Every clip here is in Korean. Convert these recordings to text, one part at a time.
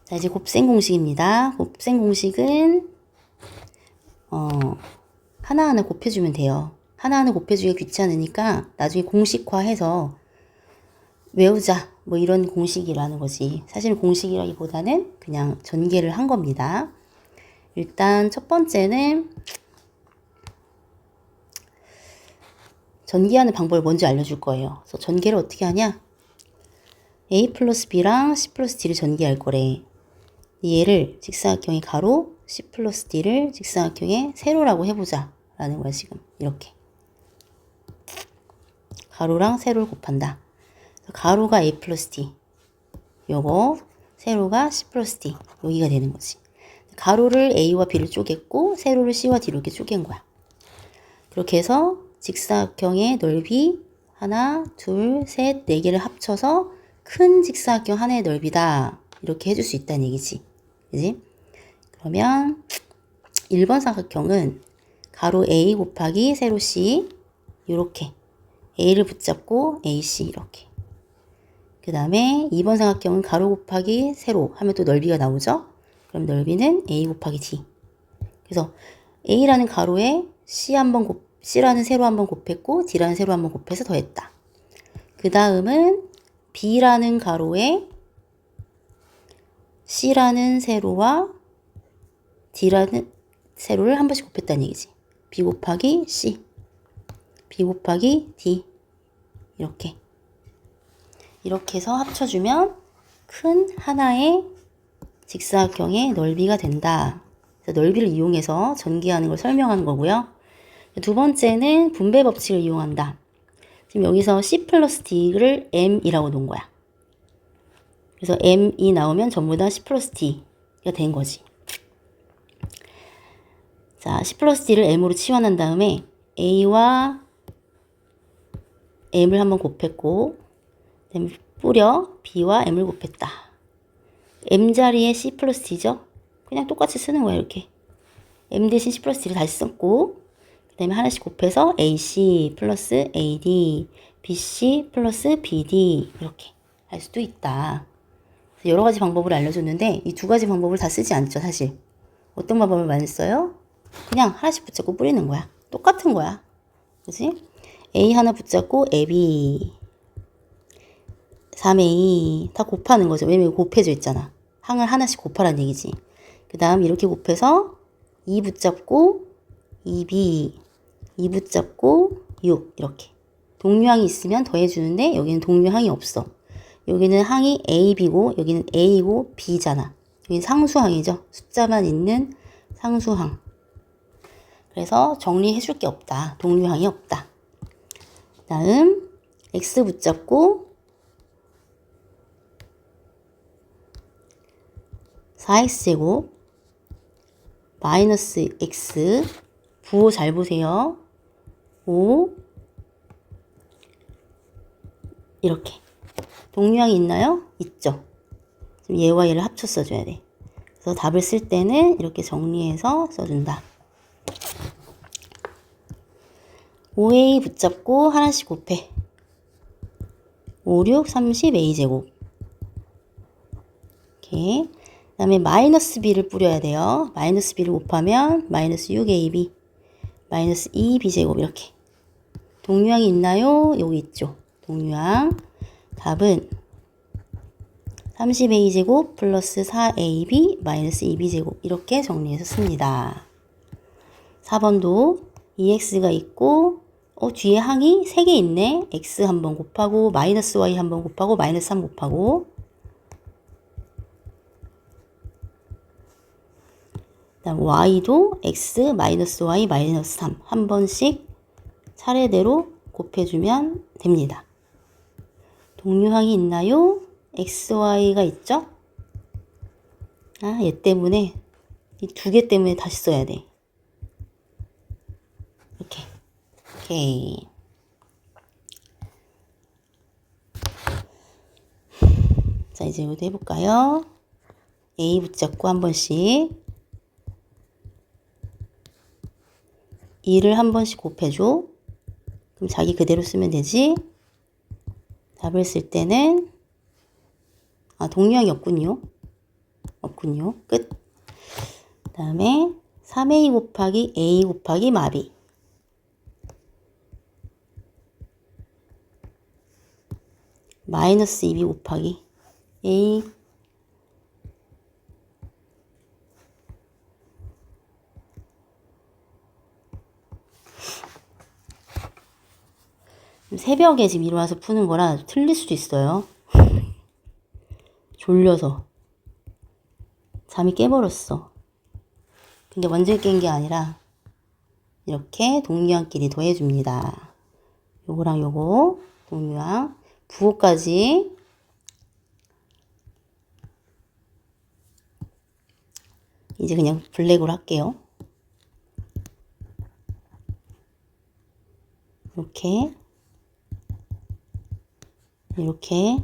자, 이제 곱셈 공식입니다. 곱셈 공식은 하나하나 곱해주면 돼요. 하나하나 곱해주기 귀찮으니까 나중에 공식화해서 외우자 뭐 이런 공식이라는 거지. 사실 공식이라기보다는 그냥 전개를 한 겁니다. 일단 첫 번째는 전개하는 방법을 먼저 알려줄 거예요. 그래서 전개를 어떻게 하냐? a 플러스 b랑 c 플러스 d를 전개할 거래. 얘를 직사각형의 가로, c 플러스 d를 직사각형의 세로라고 해보자 라는 거야. 지금 이렇게 가로랑 세로를 곱한다. 가로가 a 플러스 d, 요거 세로가 c 플러스 d, 여기가 되는 거지. 가로를 a와 b를 쪼갰고 세로를 c와 d로 이렇게 쪼갠 거야. 그렇게 해서 직사각형의 넓이 하나, 둘, 셋, 네 개를 합쳐서 큰 직사각형 하나의 넓이다. 이렇게 해줄 수 있다는 얘기지. 그지? 그러면 1번 삼각형은 가로 A 곱하기 세로 C 이렇게 A를 붙잡고 AC 이렇게. 그 다음에 2번 삼각형은 가로 곱하기 세로 하면 또 넓이가 나오죠? 그럼 넓이는 A 곱하기 D. 그래서 A라는 가로에 C라는 세로 한번 곱했고 D라는 세로 한번 곱해서 더했다. 그 다음은 B라는 가로에 C라는 세로와 D라는 세로를 한 번씩 곱했다는 얘기지. B 곱하기 C, B 곱하기 D 이렇게 해서 합쳐주면 큰 하나의 직사각형의 넓이가 된다. 그래서 넓이를 이용해서 전개하는 걸 설명하는 거고요. 두 번째는 분배 법칙을 이용한다. 지금 여기서 C 플러스 D를 M이라고 놓은 거야. 그래서 M이 나오면 전부 다 C 플러스 D가 된 거지. 자, C 플러스 D를 M으로 치환한 다음에 A와 M을 한번 곱했고 그다음에 뿌려 B와 M을 곱했다. M 자리에 C 플러스 D죠? 그냥 똑같이 쓰는 거야 이렇게. M 대신 C 플러스 D를 다시 썼고 그 다음에 하나씩 곱해서 AC 플러스 AD, BC 플러스 BD 이렇게 할 수도 있다. 여러 가지 방법을 알려줬는데 이 두 가지 방법을 다 쓰지 않죠 사실. 어떤 방법을 많이 써요? 그냥 하나씩 붙잡고 뿌리는 거야. 똑같은 거야. 그치? A 하나 붙잡고 AB 3A 다 곱하는 거죠. 왜냐면 곱해져 있잖아. 항을 하나씩 곱하라는 얘기지. 그 다음 이렇게 곱해서 2 붙잡고 2B 2 붙잡고 6 이렇게. 동류항이 있으면 더해주는데 여기는 동류항이 없어. 여기는 항이 A, B고 여기는 A고 B잖아. 여기는 상수항이죠. 숫자만 있는 상수항. 그래서 정리해 줄 게 없다. 동류항이 없다. 다음 X 붙잡고 4X제곱 마이너스 X 부호 잘 보세요. 5 이렇게. 동류항이 있나요? 있죠. 지금 얘와 얘를 합쳐 써줘야 돼. 그래서 답을 쓸 때는 이렇게 정리해서 써준다. 5A 붙잡고 하나씩 곱해. 5, 6, 30, A제곱. 이렇게. 그 다음에 마이너스 B를 뿌려야 돼요. 마이너스 B를 곱하면 마이너스 6AB, 마이너스 2B제곱 이렇게. 동류항이 있나요? 여기 있죠. 동류항. 답은 30A제곱 플러스 4AB 마이너스 2B제곱 이렇게 정리해서 씁니다. 4번도 EX가 있고 뒤에 항이 3개 있네. X 한번 곱하고 마이너스 Y 한번 곱하고 마이너스 3 곱하고 그다음 Y도 X 마이너스 Y 마이너스 3 한 번씩 차례대로 곱해주면 됩니다. 동류항이 있나요? XY가 있죠? 얘 때문에 이 두 개 때문에 다시 써야 돼. 이렇게. 오케이. 자, 이제 이것도 해볼까요? A 붙잡고 한 번씩 2를 한 번씩 곱해줘. 그럼 자기 그대로 쓰면 되지. 답을 쓸 때는 동류항이 없군요. 없군요. 끝. 그 다음에 3a 곱하기 a 곱하기 마비. 마이너스 2b 곱하기 a 새벽에 지금 일어나서 푸는 거라 틀릴 수도 있어요. 졸려서 잠이 깨버렸어. 근데 먼저 깬 게 아니라 이렇게 동류항끼리 더해줍니다. 요거랑 요거 동류항 부호까지 이제 그냥 블랙으로 할게요. 이렇게 이렇게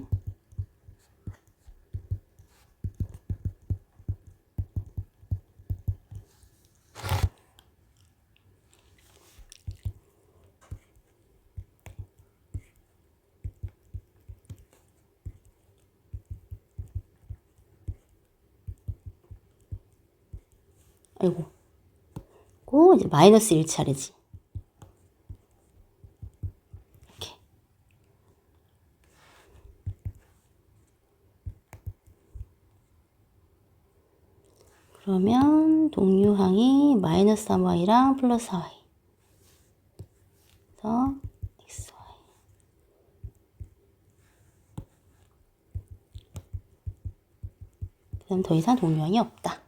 아이고 고 이제 마이너스 1차례지. 이렇게 그러면 동류항이 마이너스 3y랑 플러스 4y 그래서 xy 그 다음 더 이상 동류항이 없다.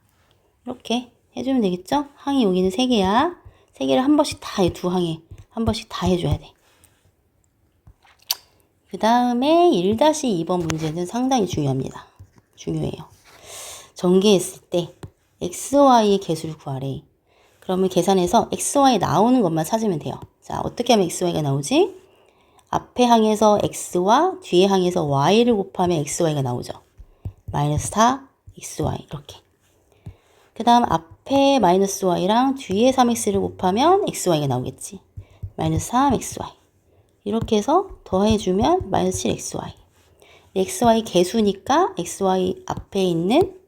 이렇게 해주면 되겠죠? 항이 여기는 3개야. 3개를 한 번씩 다, 두 항에 한 번씩 다 해줘야 돼. 그 다음에 1-2번 문제는 상당히 중요합니다. 중요해요. 전개했을 때 xy의 개수를 구하래. 그러면 계산해서 xy 나오는 것만 찾으면 돼요. 자, 어떻게 하면 xy가 나오지? 앞에 항에서 x와 뒤에 항에서 y를 곱하면 xy가 나오죠. 마이너스 4 xy 이렇게. 그 다음 앞에 마이너스 y랑 뒤에 3x를 곱하면 xy가 나오겠지. 마이너스 3xy 이렇게 해서 더해주면 마이너스 7xy. xy 개수니까 xy 앞에 있는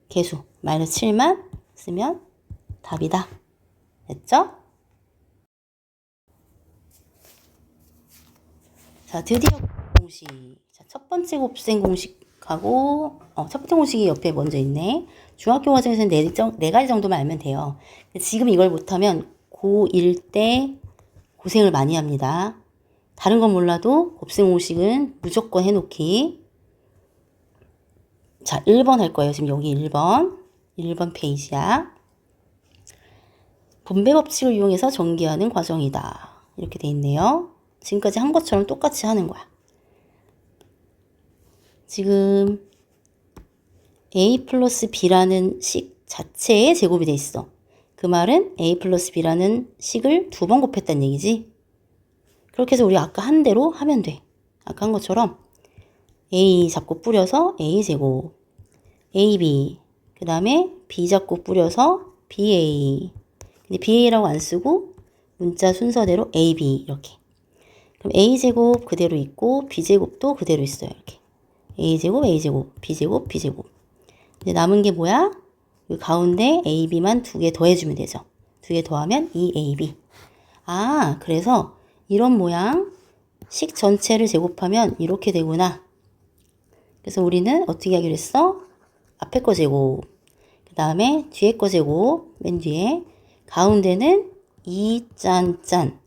개수 마이너스 7만 쓰면 답이다. 됐죠? 자, 드디어 공식. 자, 첫 번째 곱셈 공식하고 첫 번째 공식이 옆에 먼저 있네. 중학교 과정에서는 네 가지 정도만 알면 돼요. 지금 이걸 못하면 고1 때 고생을 많이 합니다. 다른 건 몰라도 곱셈 공식은 무조건 해놓기. 자, 1번 할 거예요. 지금 여기 1번 페이지야. 분배 법칙을 이용해서 전개하는 과정이다. 이렇게 돼 있네요. 지금까지 한 것처럼 똑같이 하는 거야. 지금 a 플러스 b라는 식 자체에 제곱이 돼 있어. 그 말은 a 플러스 b라는 식을 2번 곱했다는 얘기지. 그렇게 해서 우리 아까 한 대로 하면 돼. 아까 한 것처럼 a 잡고 뿌려서 a 제곱, ab, 그 다음에 b 잡고 뿌려서 ba. 근데 ba라고 안 쓰고 문자 순서대로 ab 이렇게. 그럼 a제곱 그대로 있고 b제곱도 그대로 있어요. 이렇게 a제곱, a제곱, b제곱, b제곱. 이제 남은 게 뭐야? 여기 가운데 ab만 2개 더해주면 되죠. 2개 더하면 2ab. 아, 그래서 이런 모양 식 전체를 제곱하면 이렇게 되구나. 그래서 우리는 어떻게 하기로 했어? 앞에 거 제곱, 그 다음에 뒤에 거 제곱, 맨 뒤에 가운데는 2 짠짠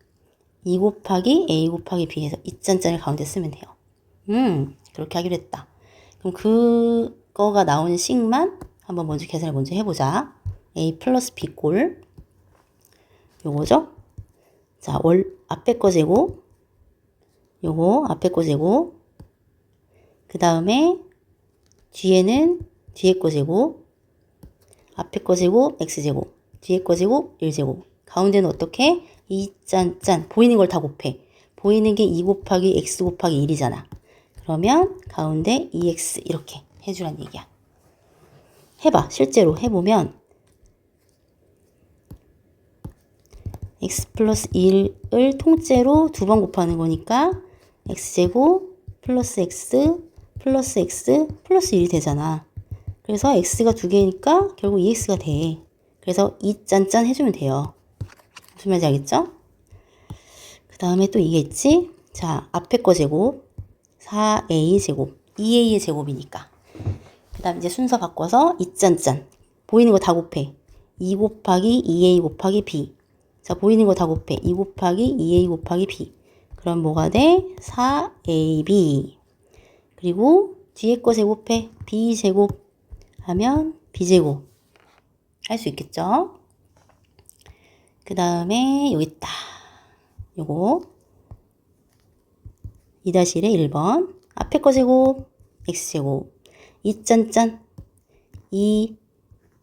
2 곱하기 a 곱하기 b에서 2 짠짠을 가운데 쓰면 돼요. 그렇게 하기로 했다. 그럼 그거가 나오는 식만 한번 먼저 계산을 먼저 해보자. a 플러스 b 꼴 요거죠? 자, 앞에 거 제곱, 요거 앞에 거 제곱, 그 다음에 뒤에는 뒤에 거 제곱, 앞에 거 제곱 x제곱, 뒤에 거 제곱 1제곱, 가운데는 어떻게? 2 짠짠 보이는 걸 다 곱해. 보이는 게 2 곱하기 x 곱하기 1이잖아. 그러면 가운데 2x 이렇게 해주란 얘기야. 해봐. 실제로 해보면 x 플러스 1을 통째로 2번 곱하는 거니까 x제곱 플러스 x 플러스 x 플러스 1이 되잖아. 그래서 x가 2개니까 결국 2x가 돼. 그래서 2짠짠 해주면 돼요. 무슨 말인지 알겠죠? 그 다음에 또 이게 있지? 자, 앞에 거 제곱 4a 제곱 2a의 제곱이니까. 그 다음 이제 순서 바꿔서 2짠짠 보이는 거 다 곱해. 2 곱하기 2a 곱하기 b. 자, 보이는 거 다 곱해. 2 곱하기 2a 곱하기 b. 그럼 뭐가 돼? 4ab. 그리고 뒤에 거 제곱해. b제곱 하면 b제곱. 할 수 있겠죠? 그 다음에 여기 있다. 요거 2-1의 1번. 앞에 거 제곱 x제곱 2짠짠 2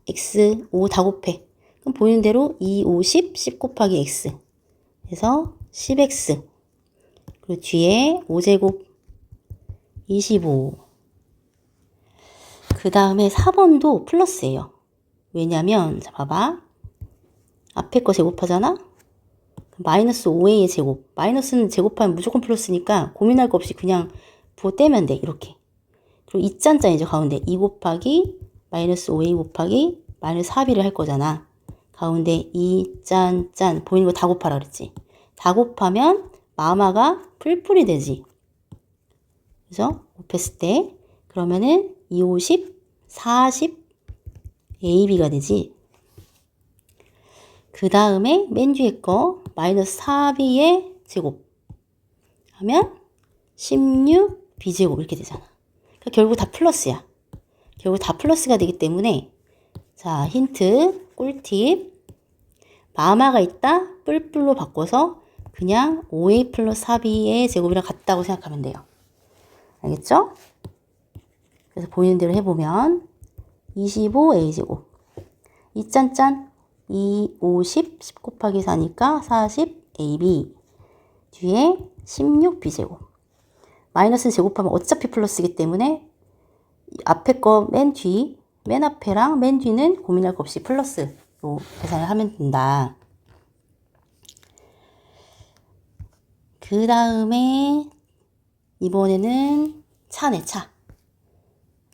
x 5 다 곱해. 그럼 보이는 대로 2, 5, 10 곱하기 x. 그래서 10x. 그리고 뒤에 5제곱 25. 그 다음에 4번도 플러스예요. 왜냐면 자 봐봐. 앞에 거 제곱하잖아. 마이너스 5a의 제곱. 마이너스는 제곱하면 무조건 플러스니까 고민할 거 없이 그냥 부호 떼면 돼. 이렇게. 그리고 2짠짠이죠. 가운데 2 곱하기 마이너스 5a 곱하기 마이너스 4b를 할 거잖아. 가운데 2짠짠 보이는 거 다 곱하라 그랬지. 다 곱하면 마마가 풀풀이 되지. 그죠? 곱했을 때 그러면은 2, 50, 40 ab가 되지. 그 다음에 맨 뒤에 거 마이너스 4b의 제곱 하면 16 b제곱 이렇게 되잖아. 그러니까 결국 다 플러스야. 결국 다 플러스가 되기 때문에 자 힌트 꿀팁 마마가 있다 뿔뿔로 바꿔서 그냥 5a 플러스 4b의 제곱이랑 같다고 생각하면 돼요. 알겠죠? 그래서 보이는 대로 해보면 25a 제곱 2짠짠 2, 50, 10 곱하기 4니까 40ab 뒤에 16b제곱 마이너스 제곱하면 어차피 플러스이기 때문에 앞에 거 맨 앞에랑 맨 뒤는 고민할 거 없이 플러스로 계산을 하면 된다. 그 다음에 이번에는 차네, 차.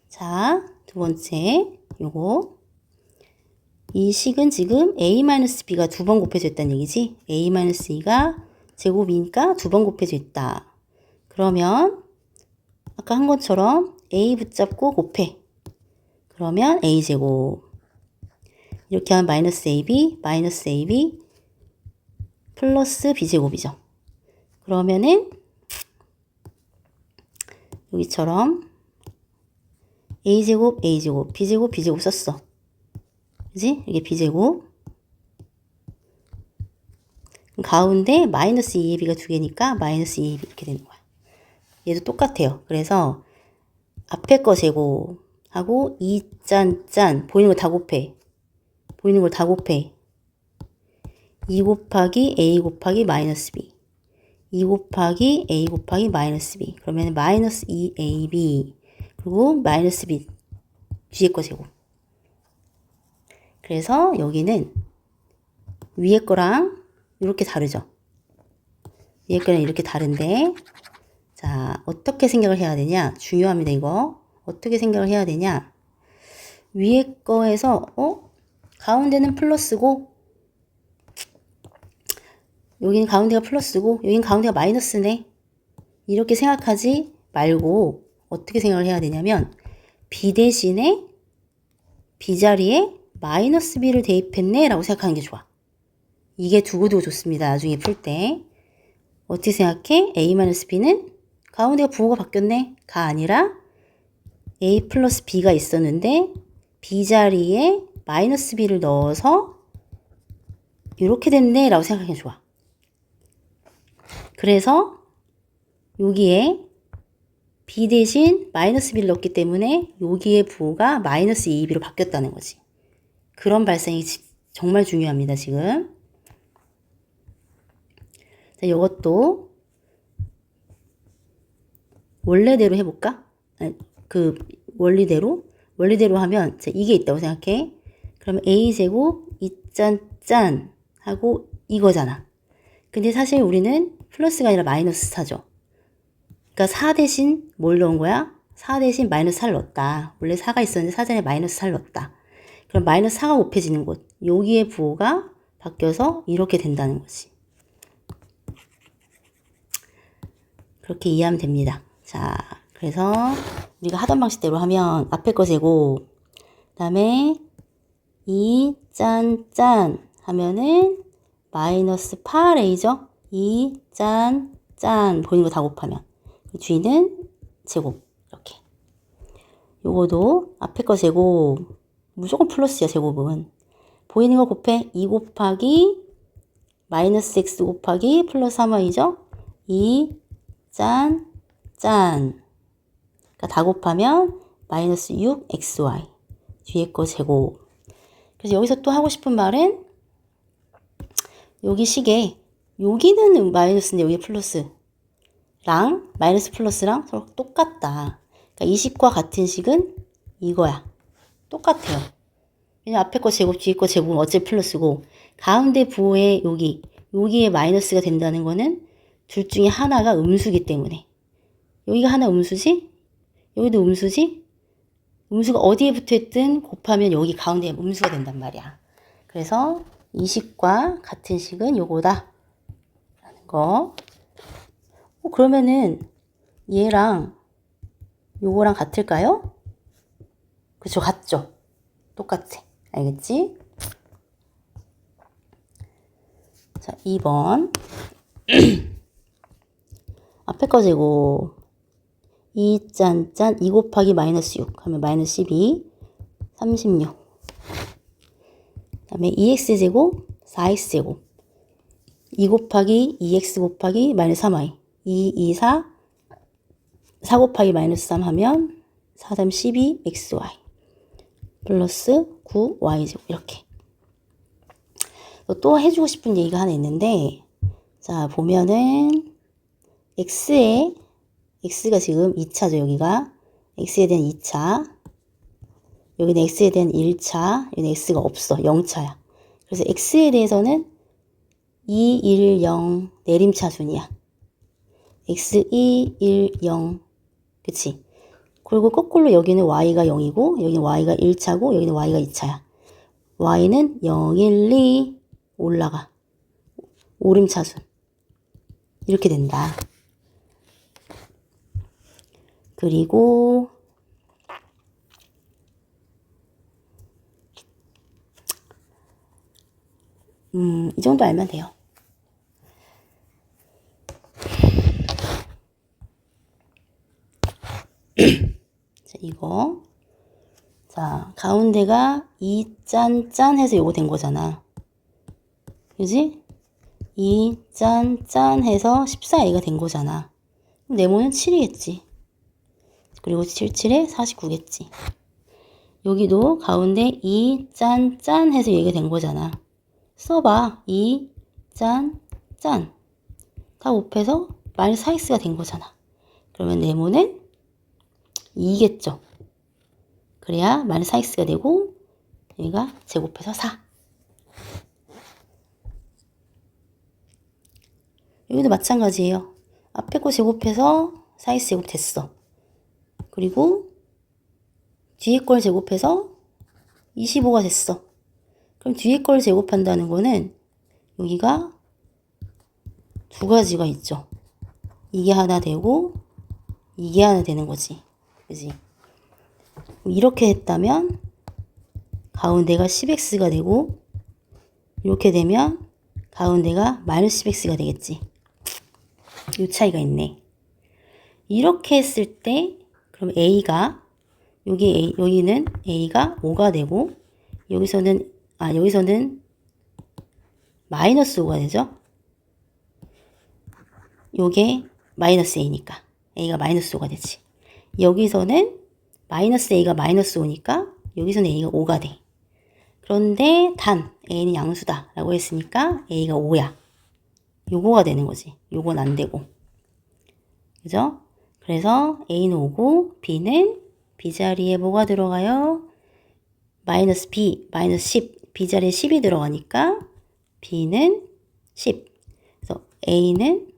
자, 두 번째 요거 이 식은 지금 a-b가 2번 곱해져 있다는 얘기지. a-2가 제곱이니까 2번 곱해져 있다. 그러면 아까 한 것처럼 a 붙잡고 곱해. 그러면 a제곱. 이렇게 하면 마이너스 ab 플러스 b제곱이죠. 그러면은 여기처럼 a제곱, b제곱 썼어. 그지? 이게 b제곱. 가운데 마이너스 2ab가 2개니까 마이너스 2ab 이렇게 되는 거야. 얘도 똑같아요. 그래서 앞에 거 제곱하고 2짠짠 보이는 거 다 곱해. 2 곱하기 a 곱하기 마이너스 b 2 곱하기 a 곱하기 마이너스 b 그러면 마이너스 2ab 그리고 마이너스 b 뒤에 거 제곱. 그래서 여기는 위에 거랑 이렇게 다르죠. 위에 거랑 이렇게 다른데 자 어떻게 생각을 해야 되냐 중요합니다. 이거 어떻게 생각을 해야 되냐 위에 거에서 가운데는 플러스고 여기는 가운데가 플러스고 여기는 가운데가 마이너스네 이렇게 생각하지 말고 어떻게 생각을 해야 되냐면 b 대신에 b 자리에 마이너스 b를 대입했네 라고 생각하는 게 좋아. 이게 두고두고 좋습니다. 나중에 풀 때 어떻게 생각해? a-b는 가운데가 부호가 바뀌었네 가 아니라 a 플러스 b가 있었는데 b 자리에 마이너스 b를 넣어서 이렇게 됐네 라고 생각하는 게 좋아. 그래서 여기에 b 대신 마이너스 b를 넣었기 때문에 여기에 부호가 마이너스 2b로 바뀌었다는 거지. 그런 발상이 정말 중요합니다. 지금 자, 이것도 원래대로 해볼까? 아니, 그 원리대로 하면 자, 이게 있다고 생각해. 그러면 a제곱 2짠짠 하고 이거잖아. 근데 사실 우리는 플러스가 아니라 마이너스 4죠. 그러니까 4 대신 뭘 넣은 거야? 4 대신 마이너스 4를 넣었다. 원래 4가 있었는데 4 전에 마이너스 4를 넣었다. 그럼 마이너스 4가 곱해지는 곳. 여기에 부호가 바뀌어서 이렇게 된다는 거지. 그렇게 이해하면 됩니다. 자, 그래서 우리가 하던 방식대로 하면 앞에 거 제곱, 그 다음에 2 짠 하면은 마이너스 8a죠? 2 짠 보이는 거 다 곱하면 뒤는 제곱 이렇게. 요거도 앞에 거 제곱 무조건 플러스야. 제곱은 보이는 거 곱해 2 곱하기 마이너스 x 곱하기 플러스 3y죠? 2 짠 그러니까 다 곱하면 마이너스 6xy 뒤에 거 제곱. 그래서 여기서 또 하고 싶은 말은 여기 식에 여기는 마이너스인데 여기 플러스랑 마이너스 플러스랑 서로 똑같다. 그러니까 이 식과 같은 식은 이거야. 똑같아요. 왜냐면 앞에 거 제곱 뒤에 거 제곱은 어차피 플러스고 가운데 부호에 여기에 마이너스가 된다는 거는 둘 중에 하나가 음수기 때문에 여기가 하나 음수지? 여기도 음수지? 음수가 어디에 붙어있든 곱하면 여기 가운데 음수가 된단 말이야. 그래서 이 식과 같은 식은 요거다 라는 거. 그러면은 얘랑 요거랑 같을까요? 그쵸, 같죠? 똑같아. 알겠지? 자, 2번. 앞에 거 제곱 2 2 곱하기 마이너스 6 하면 마이너스 12 36. 그 다음에 2x제곱 4x제곱 2 곱하기 2x 곱하기 마이너스 3y 2 4 곱하기 마이너스 3 하면 4 3 12xy 플러스 9y제곱 이렇게. 또 해주고 싶은 얘기가 하나 있는데, 자 보면은 x가 지금 2차죠. 여기가 x에 대한 2차, 여기는 x에 대한 1차, 여기는 x가 없어. 0차야. 그래서 x에 대해서는 2, 1, 0 내림차순이야. x 2, 1, 0 그치? 그리고 거꾸로 여기는 y가 0이고 여기는 y가 1차고 여기는 y가 2차야. y는 0, 1, 2 올라가. 오름차순. 이렇게 된다. 그리고 이 정도 알면 돼요. 자, 이거. 자, 가운데가 2 해서 요거 된 거잖아. 그지? 2 해서 14a가 된 거잖아. 그럼 네모는 7이겠지. 그리고 7, 7에 49겠지. 여기도 가운데 2 해서 얘가 된 거잖아. 써봐. 2 다 곱해서 마이너스 4x가 된 거잖아. 그러면 네모는 2겠죠. 그래야 마이너스 4x가 되고 여기가 제곱해서 4. 여기도 마찬가지예요. 앞에 거 제곱해서 4x 제곱 됐어. 그리고 뒤에 걸 제곱해서 25가 됐어. 그럼 뒤에 걸 제곱한다는 거는 여기가 두 가지가 있죠. 이게 하나 되고 이게 하나 되는 거지. 그지? 이렇게 했다면 가운데가 10x가 되고 이렇게 되면 가운데가 마이너스 10x가 되겠지. 이 차이가 있네. 이렇게 했을 때 그럼 a가 여기는 a가 5가 되고 여기서는 마이너스 5가 되죠. 요게 마이너스 a니까 a가 마이너스 5가 되지. 여기서는 마이너스 a가 마이너스 5니까 여기서는 a가 5가 돼. 그런데 단 a는 양수다 라고 했으니까 a가 5야. 요거가 되는 거지. 요건 안 되고. 그죠? 그래서 a는 5고 b는 b자리에 뭐가 들어가요? 마이너스 b, 마이너스 10. b자리에 10이 들어가니까 b는 10. 그래서 a는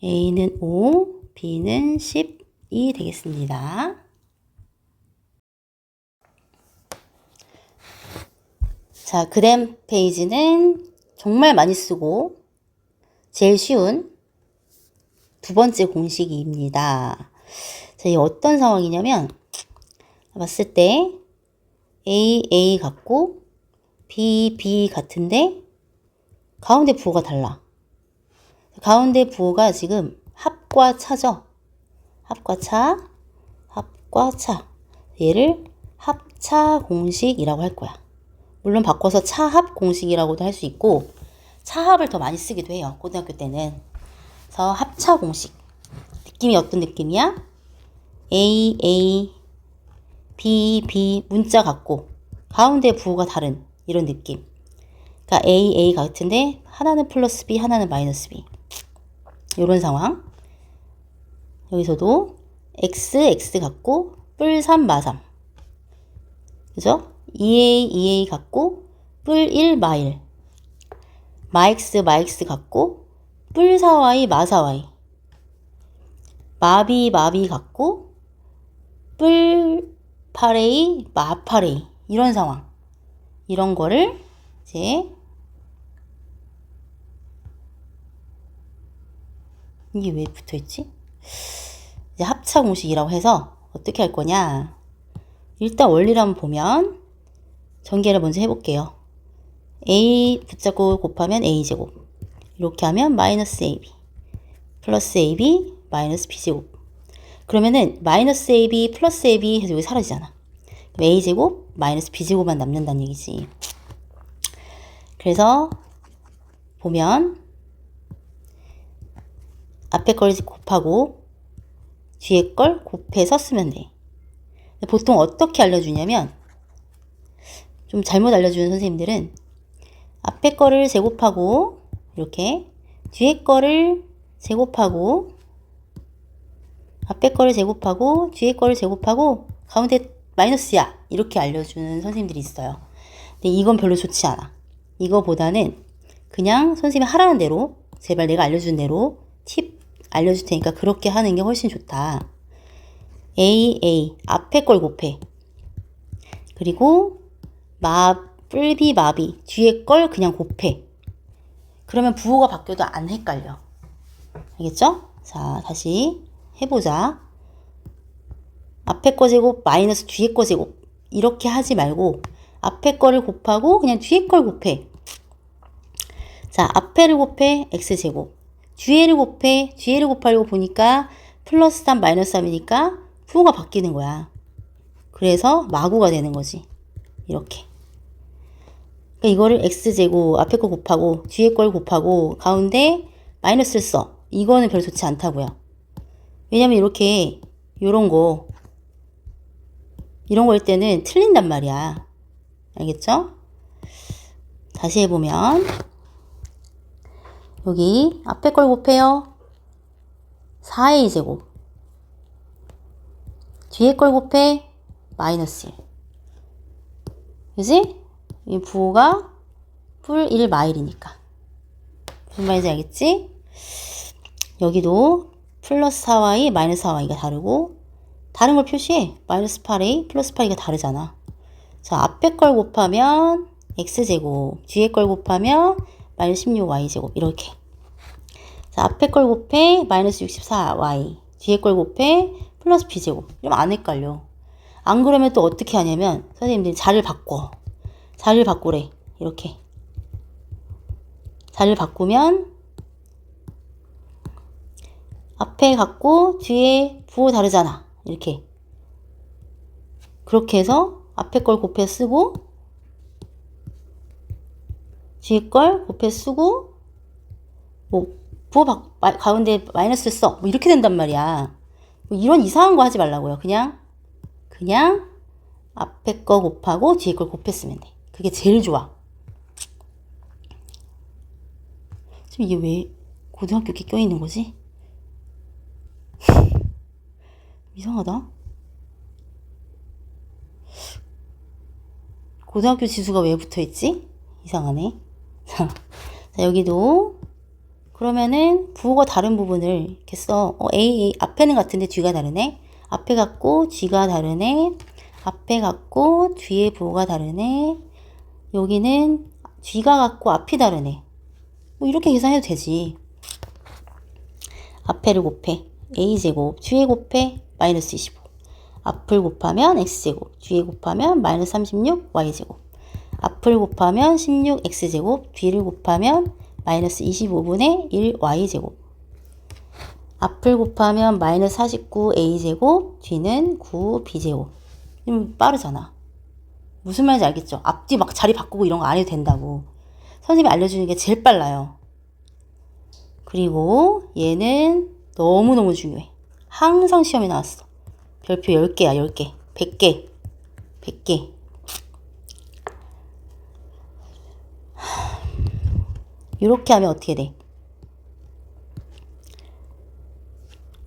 A는 5, B는 10이 되겠습니다. 자, 그 다음 페이지는 정말 많이 쓰고 제일 쉬운 두 번째 공식입니다. 자, 이 어떤 상황이냐면 봤을 때 A 같고 B 같은데 가운데 부호가 달라. 가운데 부호가 지금 합과 차죠. 합과 차. 얘를 합차 공식이라고 할 거야. 물론 바꿔서 차합 공식이라고도 할 수 있고 차합을 더 많이 쓰기도 해요. 고등학교 때는. 그래서 합차 공식. 느낌이 어떤 느낌이야? A, B 문자 같고 가운데 부호가 다른 이런 느낌. 그러니까 A 같은데 하나는 플러스 B, 하나는 마이너스 B. 이런 상황. 여기서도 X 같고 뿔3, 마3. 그죠? 2A 같고 뿔1, 마1. 마X 같고 뿔 4Y, 마4Y. 마비 같고 뿔 8A, 마8A. 이런 상황. 이런 거를 이제 이게 왜 붙어있지? 이제 합차 공식이라고 해서 어떻게 할 거냐? 일단 원리를 한번 보면 전개를 먼저 해볼게요. A 붙잡고 곱하면 A제곱. 이렇게 하면 마이너스 AB 플러스 AB 마이너스 B제곱. 그러면은 마이너스 AB 플러스 AB 해서 여기 사라지잖아. 그럼 A제곱 마이너스 B제곱만 남는다는 얘기지. 그래서 보면 앞에 걸 곱하고 뒤에 걸 곱해서 쓰면 돼. 보통 어떻게 알려주냐면 좀 잘못 알려주는 선생님들은 앞에 거를 제곱하고 이렇게 뒤에 거를 제곱하고 앞에 거를 제곱하고 뒤에 거를 제곱하고 가운데 마이너스야 이렇게 알려주는 선생님들이 있어요. 근데 이건 별로 좋지 않아. 이거보다는 그냥 선생님이 하라는 대로 제발 내가 알려준 대로 팁 알려줄 테니까 그렇게 하는 게 훨씬 좋다. A 앞에 걸 곱해. 그리고 뿔비 마비 뒤에 걸 그냥 곱해. 그러면 부호가 바뀌어도 안 헷갈려. 알겠죠? 자, 다시 해보자. 앞에 거 제곱 마이너스 뒤에 거 제곱 이렇게 하지 말고 앞에 거를 곱하고 그냥 뒤에 걸 곱해. 자, 앞에를 곱해 x제곱 뒤에를 곱해 뒤에를 곱하려고 보니까 플러스 3 마이너스 3이니까 부호가 바뀌는 거야. 그래서 마구가 되는 거지. 이렇게. 그러니까 이거를 x제곱 앞에 거 곱하고 뒤에 걸 곱하고 가운데 마이너스를 써. 이거는 별로 좋지 않다고요. 왜냐면 이렇게 이런 거 할 때는 틀린단 말이야. 알겠죠? 다시 해보면 여기 앞에 걸 곱해요. 4a 제곱 뒤에 걸 곱해 마이너스 1. 그지? 이 부호가 뿔 1, 마1이니까. 무슨 말인지 알겠지? 여기도 플러스 4y, 마이너스 4y가 다르고 다른 걸 표시해. 마이너스 8a, 플러스 8이가 다르잖아. 자, 앞에 걸 곱하면 x제곱, 뒤에 걸 곱하면 마이너스 16y제곱 이렇게. 자, 앞에 걸 곱해 마이너스 64y, 뒤에 걸 곱해 플러스 b제곱. 이러면 안 헷갈려. 안 그러면 또 어떻게 하냐면 선생님들이 자리를 바꿔. 자리를 바꾸래. 이렇게. 자리를 바꾸면 앞에 같고 뒤에 부호 다르잖아. 이렇게. 그렇게 해서 앞에 걸 곱해 쓰고 뒤에 걸 곱해 쓰고 뭐 부호 가운데 마이너스 써. 뭐 이렇게 된단 말이야. 뭐 이런 이상한 거 하지 말라고요. 그냥 앞에 거 곱하고 뒤에 걸 곱했으면 돼. 그게 제일 좋아. 지금 이게 왜 고등학교 이렇게 껴있는 거지? 이상하다. 고등학교 지수가 왜 붙어있지? 이상하네. 자, 여기도 그러면은 부호가 다른 부분을 이렇게 써. A 앞에는 같은데 뒤가 다르네. 앞에 같고 뒤가 다르네. 앞에 같고 뒤에 부호가 다르네. 여기는 뒤가 같고 앞이 다르네. 뭐 이렇게 계산해도 되지. 앞에를 곱해 a제곱, 뒤에 곱해 마이너스 25. 앞을 곱하면 x제곱, 뒤에 곱하면 마이너스 36 y제곱. 앞을 곱하면 16x제곱, 뒤를 곱하면 마이너스 25분의 1 y제곱. 앞을 곱하면 마이너스 49a제곱, 뒤는 9b제곱. 빠르잖아. 무슨 말인지 알겠죠? 앞뒤 막 자리 바꾸고 이런 거 안 해도 된다고. 선생님이 알려주는 게 제일 빨라요. 그리고 얘는 너무너무 중요해. 항상 시험에 나왔어. 별표 10개야, 10개. 100개. 100개. 이렇게 하면 어떻게 돼?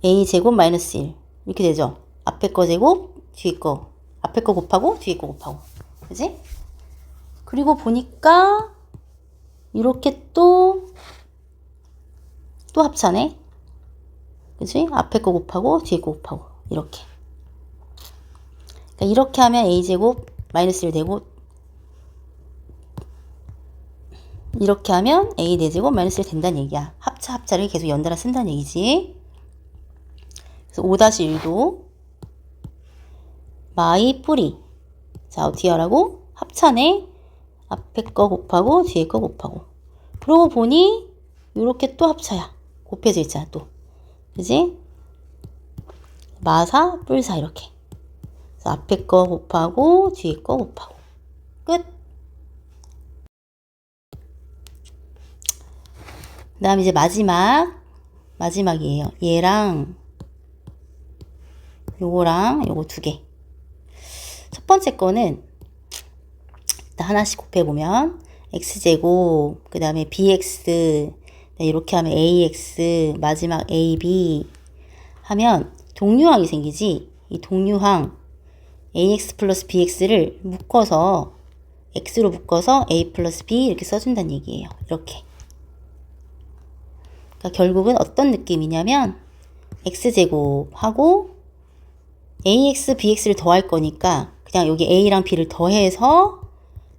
a제곱 마이너스 1. 이렇게 되죠? 앞에 거 제곱, 뒤에 거. 앞에 거 곱하고, 뒤에 거 곱하고. 그지? 그리고 보니까, 이렇게 또 합차네. 그지? 앞에 거 곱하고, 뒤에 거 곱하고. 이렇게. 그러니까 이렇게 하면 a제곱 마이너스 1 되고, 이렇게 하면 a 4제곱 마이너스 1 된다는 얘기야. 합차를 계속 연달아 쓴다는 얘기지. 그래서 5-1도 마이 뿌리. 자, 어떻게 하라고? 합차네. 앞에 거 곱하고 뒤에 거 곱하고. 그러고 보니 이렇게 또 합차야. 곱해져 있잖아 또. 그지? 마사 뿔사 이렇게. 그래서 앞에 거 곱하고 뒤에 거 곱하고. 끝. 그 다음 이제 마지막이에요. 얘랑 요거랑 요거 2개. 첫 번째 거는 일단 하나씩 곱해보면 x제곱, 그 다음에 bx, 이렇게 하면 ax, 마지막 ab 하면 동류항이 생기지. 이 동류항 ax 플러스 bx를 묶어서 x로 묶어서 a 플러스 b 이렇게 써준다는 얘기예요. 이렇게. 그러니까 결국은 어떤 느낌이냐면 x제곱하고 ax, bx를 더할 거니까 그냥 여기 a랑 b를 더해서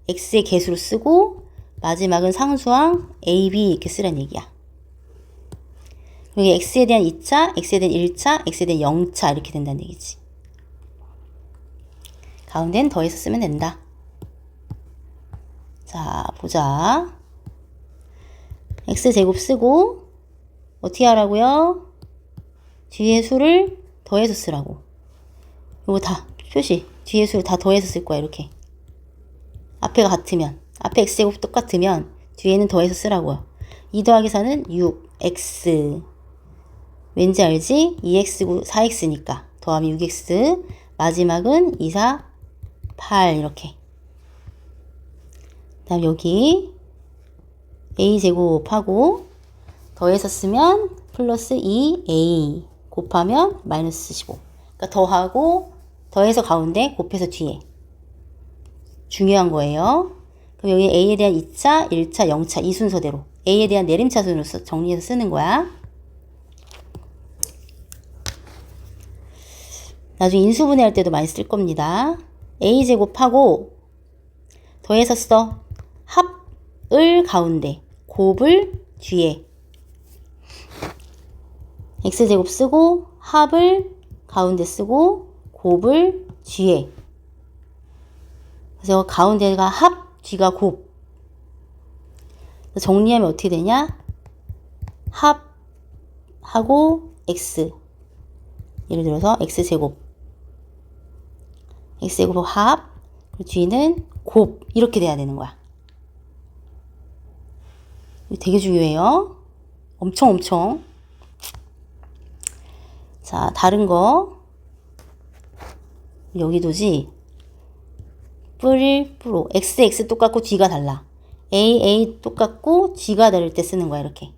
x의 개수로 쓰고 마지막은 상수항 ab 이렇게 쓰라는 얘기야. 여기 x에 대한 2차, x에 대한 1차, x에 대한 0차 이렇게 된다는 얘기지. 가운데는 더해서 쓰면 된다. 자, 보자. x제곱 쓰고 어떻게 하라고요? 뒤에 수를 더해서 쓰라고. 이거 다 표시. 뒤에 수를 다 더해서 쓸 거야. 이렇게. 앞에가 같으면. 앞에 x제곱 똑같으면 뒤에는 더해서 쓰라고요. 2 더하기 4는 6x. 왠지 알지? 2x, 4x니까. 더하면 6x. 마지막은 2, 4, 8 이렇게. 그 다음 여기 a제곱하고 더해서 쓰면 플러스 2a 곱하면 마이너스 15. 그러니까 더하고 더해서 가운데 곱해서 뒤에. 중요한 거예요. 그럼 여기 a에 대한 2차, 1차, 0차 이 순서대로 a에 대한 내림차순으로 정리해서 쓰는 거야. 나중에 인수분해할 때도 많이 쓸 겁니다. a제곱하고 더해서 써. 합을 가운데, 곱을 뒤에. x제곱 쓰고 합을 가운데 쓰고 곱을 뒤에. 그래서 가운데가 합, 뒤가 곱. 정리하면 어떻게 되냐? 합하고 x. 예를 들어서 x제곱. x제곱 합, 그리고 뒤는 곱. 이렇게 돼야 되는 거야. 이거 되게 중요해요. 엄청. 자, 다른 거. 여기도지. 뿌로. x 똑같고 뒤가 달라. a 똑같고 뒤가 다를 때 쓰는 거야. 이렇게.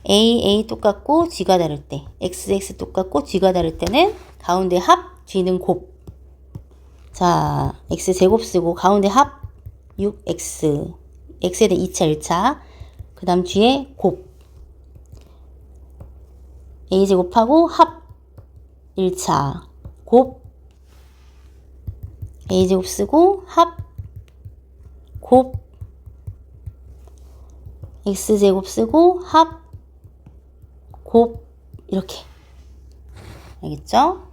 a 똑같고 뒤가 다를 때. x 똑같고 뒤가 다를 때는 가운데 합, 뒤는 곱. 자, x제곱 쓰고 가운데 합 6x. x에 대한 2차, 1차. 그 다음 뒤에 곱. a제곱하고 합 1차 곱 a제곱 쓰고 합 곱 x제곱 쓰고 합 곱 이렇게. 알겠죠?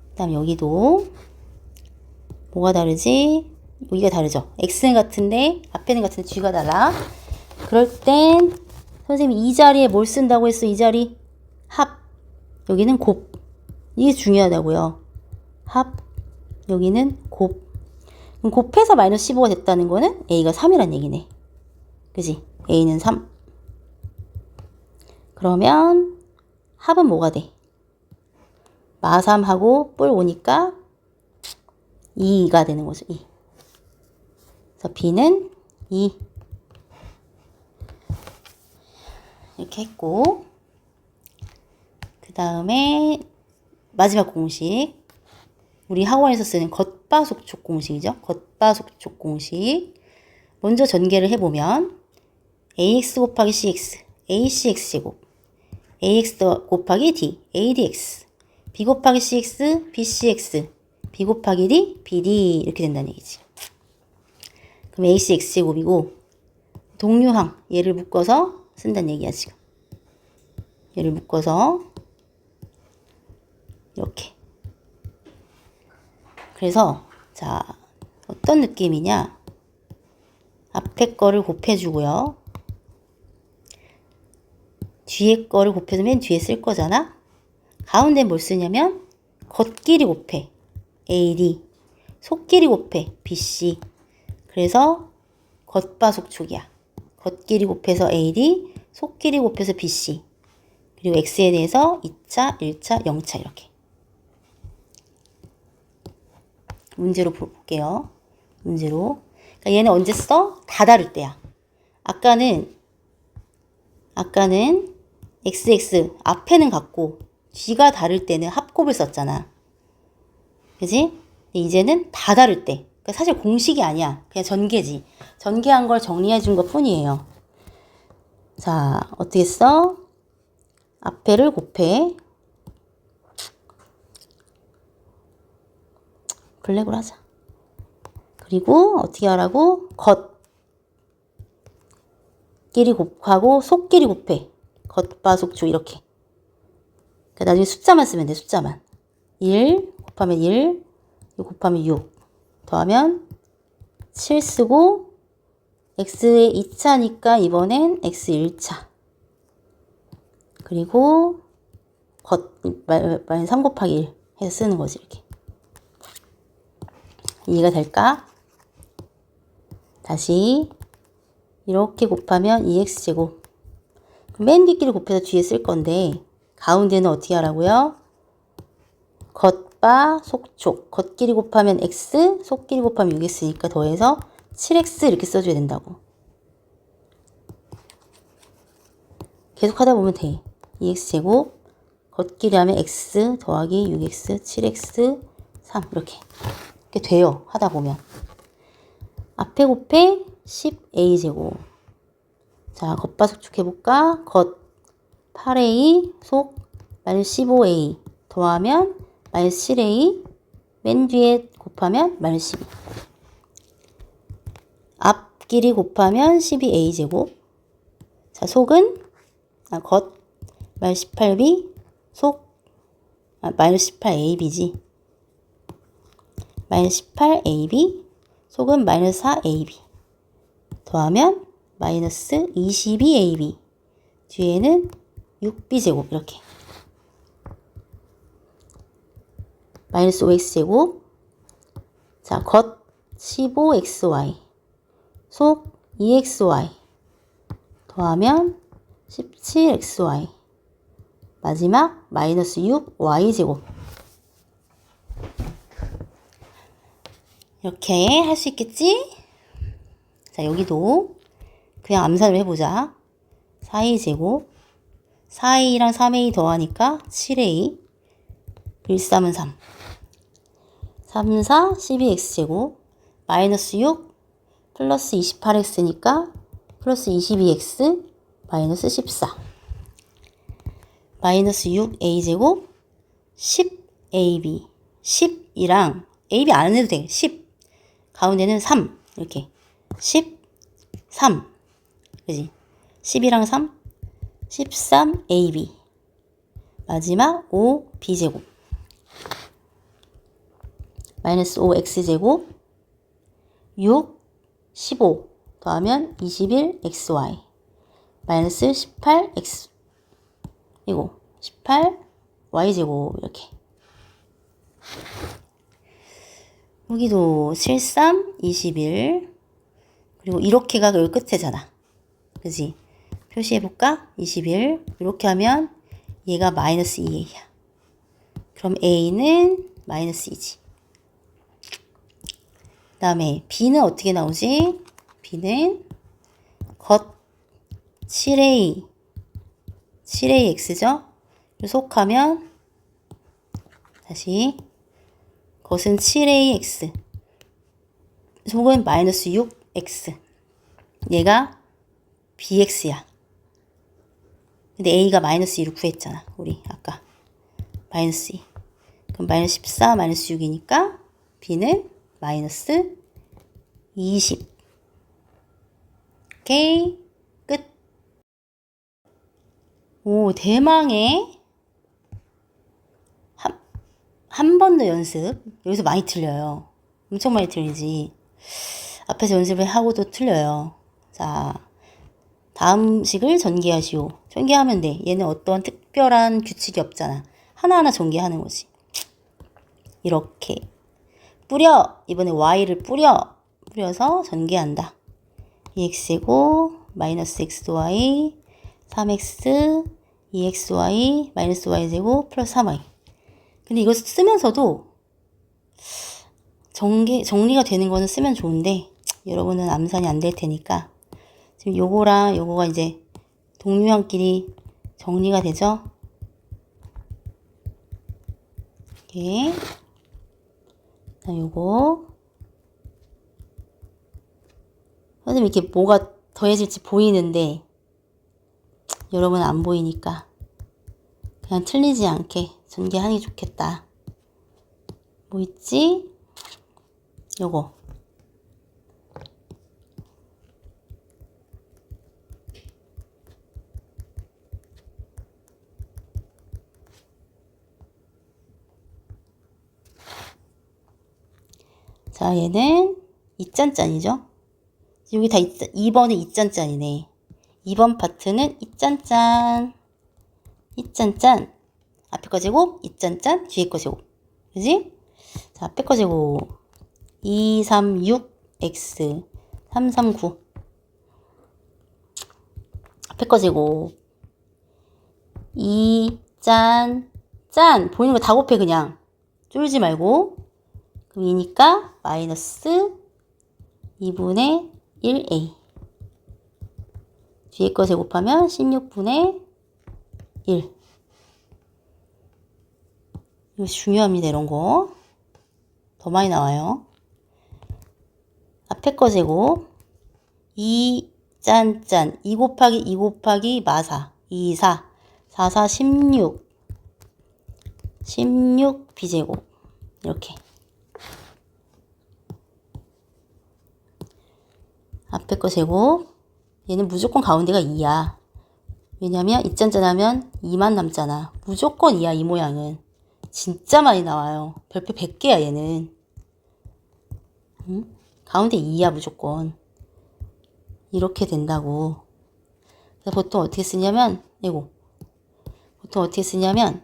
그 다음 여기도 뭐가 다르지? 여기가 다르죠? x는 같은데 앞에는 같은데 뒤가 달라. 그럴 땐 선생님이 이 자리에 뭘 쓴다고 했어? 이 자리 합, 여기는 곱. 이게 중요하다고요. 합, 여기는 곱. 그럼 곱해서 마이너스 15가 됐다는 거는 a가 3이란 얘기네. 그지? a는 3. 그러면 합은 뭐가 돼? 마3하고 뿔 5니까 2가 되는 거죠. 2. 그래서 b는 2. 이렇게 했고, 그 다음에 마지막 공식. 우리 학원에서 쓰는 겉바속촉 공식이죠. 겉바속촉 공식. 먼저 전개를 해보면 ax 곱하기 cx, acx제곱, ax 곱하기 d, adx, b 곱하기 cx, bcx, b 곱하기 d, bd 이렇게 된다는 얘기지. 그럼 ac x제곱이고 동류항 얘를 묶어서 쓴다는 얘기야 지금. 얘를 묶어서 이렇게. 그래서 자 어떤 느낌이냐. 앞에 거를 곱해주고요. 뒤에 거를 곱해서 맨 뒤에 쓸 거잖아. 가운데 뭘 쓰냐면 겉끼리 곱해 AD, 속끼리 곱해 BC. 그래서 겉바속촉이야. 겉끼리 곱해서 AD, 속끼리 곱해서 BC. 그리고 X에 대해서 2차, 1차, 0차 이렇게. 문제로 볼게요. 문제로. 그러니까 얘는 언제 써? 다 다를 때야. 아까는 XX 앞에는 같고 뒤가 다를 때는 합곱을 썼잖아. 그지? 이제는 다 다를 때. 그러니까 사실 공식이 아니야. 그냥 전개지. 전개한 걸 정리해 준 것 뿐이에요. 자, 어떻게 써? 앞에를 곱해. 블랙으로 하자. 그리고 어떻게 하라고? 겉끼리 곱하고 속끼리 곱해. 겉바속촉 이렇게. 그러니까 나중에 숫자만 쓰면 돼. 숫자만. 1 곱하면 1, 6 곱하면 6 더하면 7 쓰고 x의 2차니까 이번엔 x 1차. 그리고 마이너스 3 곱하기 1 해서 쓰는 거지 이렇게. 이해가 될까? 다시 이렇게 곱하면 2x제곱. 맨 뒷끼리 곱해서 뒤에 쓸 건데 가운데는 어떻게 하라고요? 겉바 속촉. 겉끼리 곱하면 x, 속끼리 곱하면 6x니까 더해서 7x 이렇게 써줘야 된다고. 계속 하다 보면 돼. 2x제곱 겉끼리 하면 x 더하기 6x 7x 3 이렇게 돼요. 하다 보면. 앞에 곱해 10a제곱. 자, 겉바속촉 해볼까? 겉 8a, 속 마이너스 15a 더하면 마이너스 7a, 맨 뒤에 곱하면 마이너스 12. 앞끼리 곱하면 12a제곱. 자, 속은 겉 마이너스 18b, 속 마이너스 18ab지. 마이너스 18ab, 속은 마이너스 4ab 더하면 마이너스 22ab. 뒤에는 6b제곱 이렇게. 마이너스 5x제곱. 자, 겉 15xy, 속 2xy 더하면 17xy. 마지막 마이너스 6y제곱. 이렇게 할 수 있겠지? 자, 여기도 그냥 암산을 해보자. 4a제곱. 4a랑 3a 더하니까 7a. 1, 3은 3. 3, 4, 12x제곱. 마이너스 6 플러스 28x니까 플러스 22x 마이너스 14. 마이너스 6a제곱 10ab 10이랑 ab 안 해도 돼. 10 가운데는 3 이렇게 13 그지? 10이랑 3 13ab 마지막 5b제곱 마이너스 5x제곱 6 15 더하면 21xy 마이너스 18x 이거 18y제곱 이렇게 여기도 73 21 그리고 이렇게가 여기 끝에잖아 그지? 표시해볼까? 21 이렇게 하면 얘가 마이너스 2a야 그럼 a는 마이너스 2지 그 다음에 b는 어떻게 나오지? b는 겉 7ax죠? 속하면 다시 겉은 7ax 속은 마이너스 6x 얘가 bx야 근데 a가 마이너스 2를 구했잖아 우리 아까 마이너스 2 그럼 마이너스 14 마이너스 6이니까 b는 마이너스 20 오케이 끝. 오 대망의 한 번 더 연습 여기서 많이 틀려요 엄청 많이 틀리지 앞에서 연습을 하고도 틀려요 자 다음 식을 전개하시오 전개하면 돼 얘는 어떤 특별한 규칙이 없잖아 하나하나 전개하는 거지 이렇게 뿌려 이번에 y를 뿌려서 전개한다 2x제곱 마이너스 xy 3x 2xy 마이너스 y제곱 플러스 3y 근데 이거 쓰면서도 정리가 되는 거는 쓰면 좋은데 여러분은 암산이 안 될 테니까 지금 요거랑 요거가 이제 동류항끼리 정리가 되죠 이렇게 요거 선생님 이렇게 뭐가 더해질지 보이는데 여러분은 안 보이니까 그냥 틀리지 않게 전개하는 게 좋겠다. 뭐 있지? 요거 자 얘는 2짠짠이죠? 여기 다 2번은 2짠짠이네. 2번 파트는 2짠짠 2짠짠 앞에 거 제곱 2짠짠 뒤에 거 제곱 그지? 자 앞에 거 제곱 236x 339 앞에 거 제곱 2짠 짠 보이는 거 다 곱해 그냥 쫄지 말고 그럼 2니까 마이너스 2분의 1a 뒤에 거 제곱하면 16분의 1 이거 중요합니다. 이런 거 더 많이 나와요. 앞에 거 제곱 2 짠짠 2 곱하기 2 곱하기 마사 2 4 4 4 16 16 b제곱 이렇게 앞에 거 제곱 얘는 무조건 가운데가 2야. 왜냐면 2짠짠 하면 2만 남잖아. 무조건 2야 이 모양은. 진짜 많이 나와요. 별표 100개야 얘는. 응? 가운데 2야 무조건. 이렇게 된다고. 그래서 보통 어떻게 쓰냐면 보통 어떻게 쓰냐면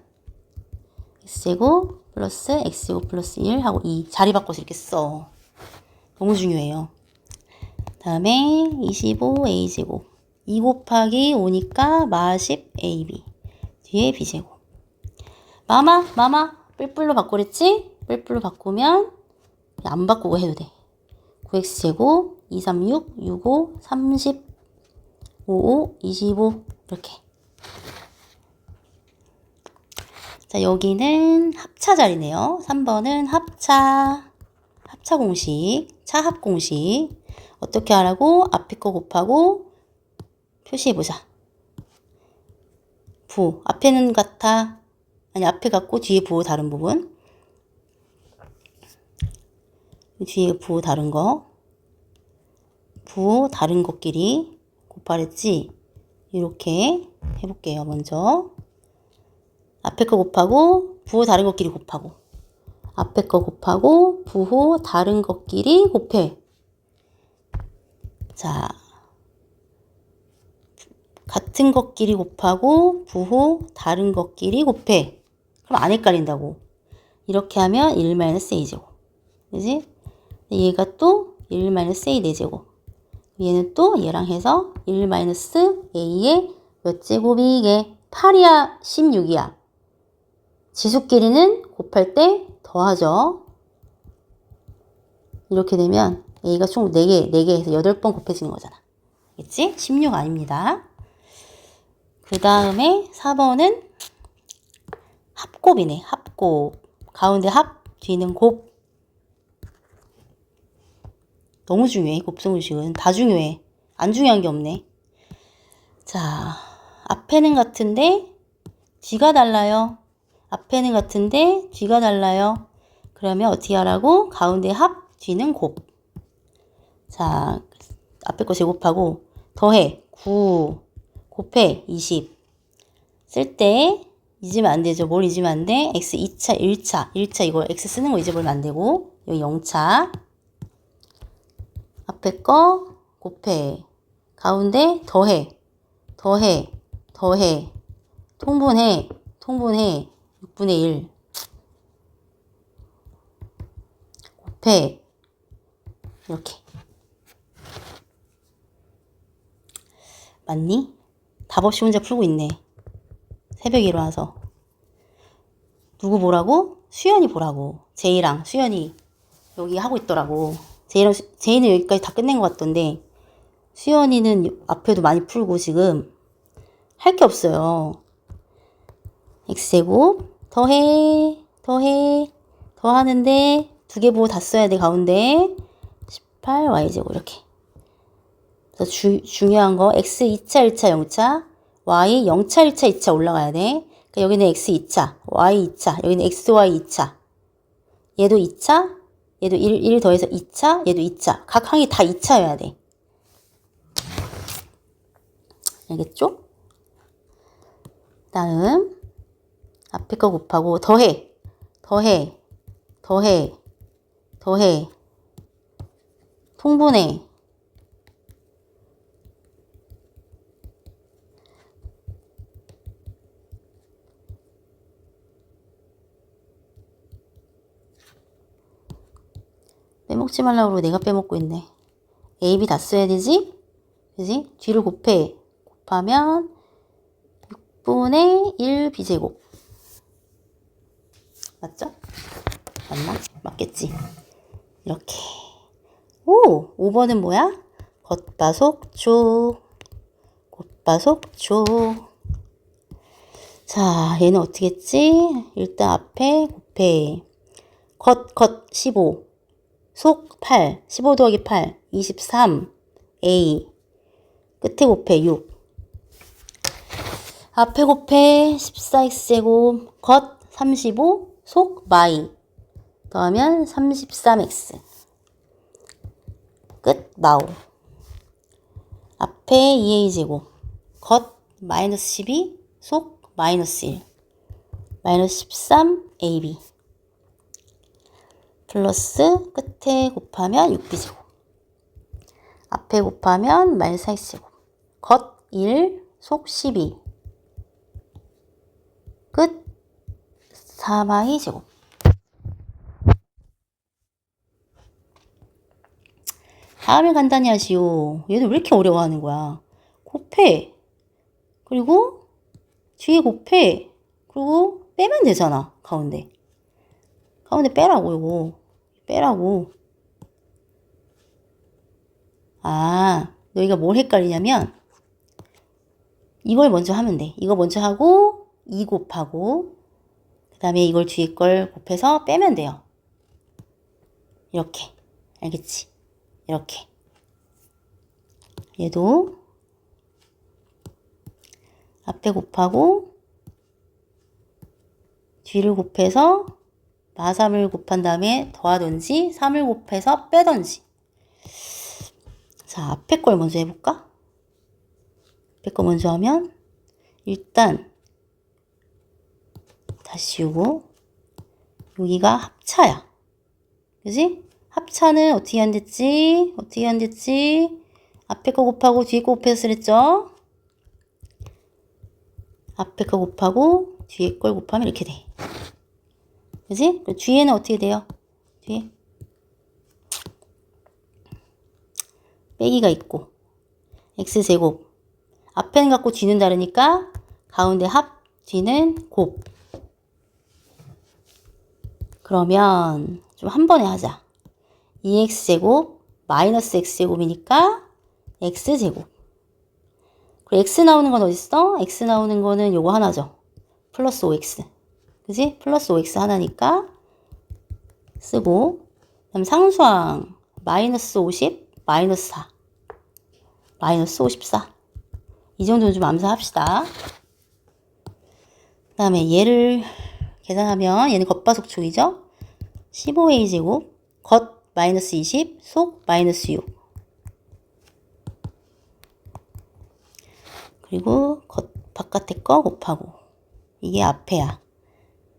x제곱 플러스 x제곱 플러스 1 하고 2 자리 바꿔서 이렇게 써. 너무 중요해요. 다음에 25a제곱 2 곱하기 5니까 마10 ab 뒤에 b제곱 마마 뿔뿔로 바꾸랬지? 뿔뿔로 바꾸면 안 바꾸고 해도 돼. 9x제곱 236 65 30 55 25 이렇게 자 여기는 합차 자리네요. 3번은 합차 공식 차합 공식 어떻게 하라고? 앞에 거 곱하고 표시해보자. 부. 앞에는 같아. 아니, 앞에 같고 뒤에 부 다른 부분. 뒤에 부 다른 거. 부 다른 것끼리 곱하랬지? 이렇게 해볼게요. 먼저. 앞에 거 곱하고 부 다른 것끼리 곱하고. 앞에 거 곱하고 부호 다른 것끼리 곱해. 자, 같은 것끼리 곱하고 부호 다른 것끼리 곱해. 그럼 안 헷갈린다고. 이렇게 하면 1-a제곱. 그지? 얘가 또 1-a 4제곱. 얘는 또 얘랑 해서 1-a의 몇 제곱이 이게 8이야 16이야. 지수끼리는 곱할 때 더하죠. 이렇게 되면 a가 총 4개 해서 8번 곱해지는 거잖아. 알겠지? 16 아닙니다. 그 다음에 4번은 합곱이네. 합곱. 가운데 합, 뒤는 곱. 너무 중요해. 곱성의식은. 다 중요해. 안 중요한 게 없네. 자, 앞에는 같은데 뒤가 달라요. 앞에는 같은데 뒤가 달라요. 그러면 어떻게 하라고? 가운데 합, 뒤는 곱. 자, 앞에 거 제곱하고 더해 9 곱해 20 쓸 때 잊으면 안 되죠. 뭘 잊으면 안 돼? x 2차, 1차 이거 x 쓰는 거 잊어버리면 안 되고 여기 0차 앞에 거 곱해 가운데 더해 통분해 6분의 1 곱해 이렇게 맞니? 답 없이 혼자 풀고 있네. 새벽에 일어나서. 누구 보라고? 수연이 보라고. 제이랑 수연이 여기 하고 있더라고. 제이는 여기까지 다 끝낸 것 같던데 수연이는 앞에도 많이 풀고 지금 할 게 없어요. x제곱 더하는데 두 개 보고 다 써야 돼. 가운데 18y제곱 이렇게. 그래서 중요한 거 x 2차, 1차, 0차 y 0차, 1차, 2차 올라가야 돼. 그러니까 여기는 x 2차, y 2차, 여기는 xy 2차. 얘도 2차, 얘도 1 더해서 2차, 얘도 2차. 각 항이 다 2차여야 돼. 알겠죠? 다음 앞에 거 곱하고 더해 통분해 빼먹지 말라고 그러고 내가 빼먹고 있네. A, B 다 써야 되지? 그지? 뒤를 곱하면 6분의 1 B제곱. 맞죠? 맞나? 맞겠지? 이렇게. 오! 5번은 뭐야? 겉바속촉. 자, 얘는 어떻게 했지? 일단 앞에 곱해. 겉 15. 속 8. 15 더하기 8. 23. A. 끝에 곱해 6. 앞에 곱해 14x제곱. 겉 35. 속 마이. 더하면 33x. 끝 마오. 앞에 2a제곱. 겉 마이너스 12. 속 마이너스 1. 마이너스 13ab. 플러스 끝에 곱하면 6b제곱. 앞에 곱하면 마이너스 4x제곱. 겉 1, 속 12. 끝 4마이제곱. 다음에 간단히 하시오. 얘들 왜 이렇게 어려워하는 거야? 곱해. 그리고 뒤에 곱해. 그리고 빼면 되잖아. 가운데 빼라고 이거. 빼라고. 아, 너희가 뭘 헷갈리냐면 이걸 먼저 하면 돼. 이거 먼저 하고 2 곱하고 그 다음에 이걸 뒤에 걸 곱해서 빼면 돼요. 이렇게. 알겠지? 이렇게. 얘도 앞에 곱하고 뒤를 곱해서 마3을 곱한 다음에 더하든지 3을 곱해서 빼든지. 자, 앞에 걸 먼저 해볼까? 앞에 거 먼저 하면 일단 다시 지우고 여기가 합차야. 그지? 합차는 어떻게 안 됐지? 어떻게 안 됐지? 앞에 거 곱하고 뒤에 거 곱해서 그랬죠? 앞에 거 곱하고 뒤에 걸 곱하면 이렇게 돼. 그지? 그리고 뒤에는 어떻게 돼요? 뒤에 빼기가 있고 x제곱 앞에는 같고 뒤는 다르니까 가운데 합 뒤는 곱. 그러면 좀 한 번에 하자. 2x제곱 마이너스 x제곱이니까 x제곱. 그리고 x 나오는 건 어딨어? x 나오는 거는 요거 하나죠. 플러스 5x. 그지? 플러스 5x 하나니까 쓰고 그다음 상수항 마이너스 50 마이너스 4 마이너스 54. 이 정도는 좀 암산합시다. 그 다음에 얘를 계산하면 얘는 겉바속촉이죠. 15a 제곱 겉 마이너스 20 속 마이너스 6 그리고 겉 바깥에 거 곱하고 이게 앞에야.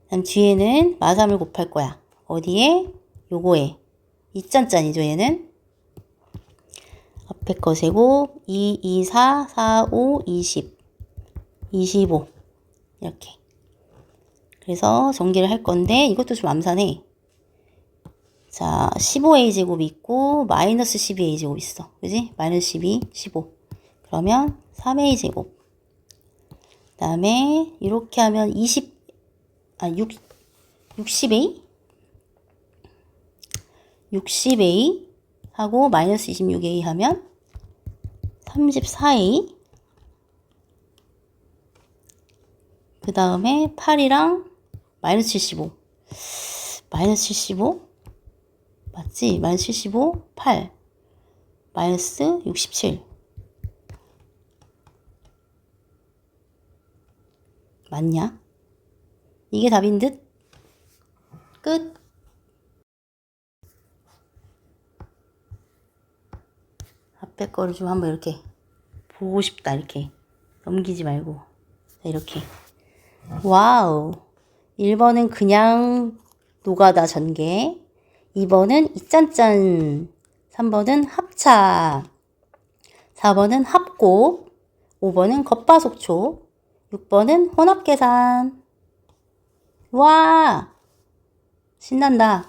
그다음 뒤에는 마3을 곱할 거야. 어디에? 요거에. 이짠짠이죠 얘는. 앞에 거 제곱 2, 2, 4, 4, 5, 20 25 이렇게. 그래서 전개를 할 건데 이것도 좀 암산해. 자, 15a 제곱이 있고 마이너스 12a 제곱 있어. 그지? 마이너스 12, 15. 그러면 3a 제곱. 그 다음에 이렇게 하면 60a? 60a 하고 마이너스 26a 하면 34a. 그 다음에 8이랑 마이너스 75. 마이너스 75? 맞지? 마이너스 75, 8. 마이너스 67. 맞냐? 이게 답인 듯? 끝. 앞에 거를 좀 한번 이렇게 보고 싶다. 이렇게 넘기지 말고. 자, 이렇게. 와우. 1번은 그냥 노가다 전개. 2번은 이짠짠. 3번은 합차. 4번은 합곱. 5번은 겉바속촉. 6번은 혼합계산. 와! 신난다.